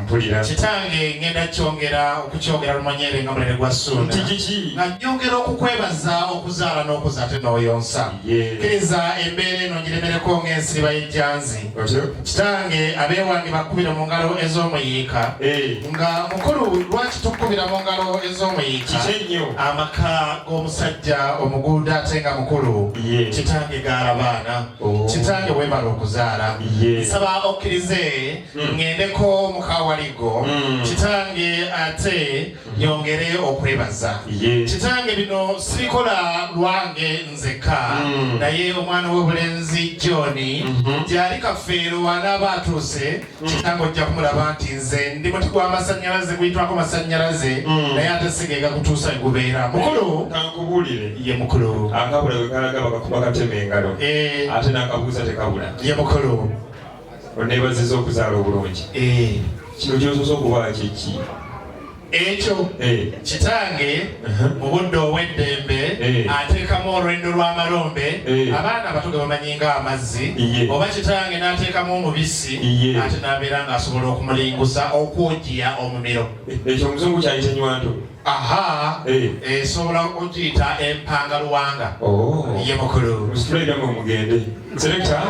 mpulira kitange ngenda okukyongera lumonyere nga mulere gwa Ssuuna nga nyongera okukwebaza okuzaala n'okuzaate n'oyonsa kkiriza embeera eno ngiremereko ng'ensiriba y'ejjanzi kitange abeewange bakubire mu ngalo ez'omuyiika nga mukulu lwaki tukubira mu ngalo ez'omuyiika amaka g'omusajja omuguuda ate nga mukulu kitange gaala baana kitange webala okuzaala nsaba okkirize ngendeko mukawaligo kitange ate nyongere okwebaza kitange bino sibikola lwange nzeka naye omwana w'obulenzi John gyali kafeero wanaaba atuuse kitange ojja kumulaba nti nze ndi muti gw'amasannyalaze guyitwako masannyalaze naye ate sigega kutuusa gubeera mukulu kankubuulire ye mukulu akabula we kalaga bakakuba katema engalo ate n'akabuuza tekabula ye mukulu oneebaziza okuzaala obulungi kino kyosoose okuba kiki ekyo kitange mu budde obw'eddembe ateekamu olwendo lw'amalombe abaana abato ge bamanyi nga amazzi oba kitange n'ateekamu omubisi ate n'abeera ng'asobola okumulingusa okwogiya omumiro ekyo omuzungu kyayita nywanto esobola okugiyita empangaluwanga ye mukulu musitulairamu omugende selekta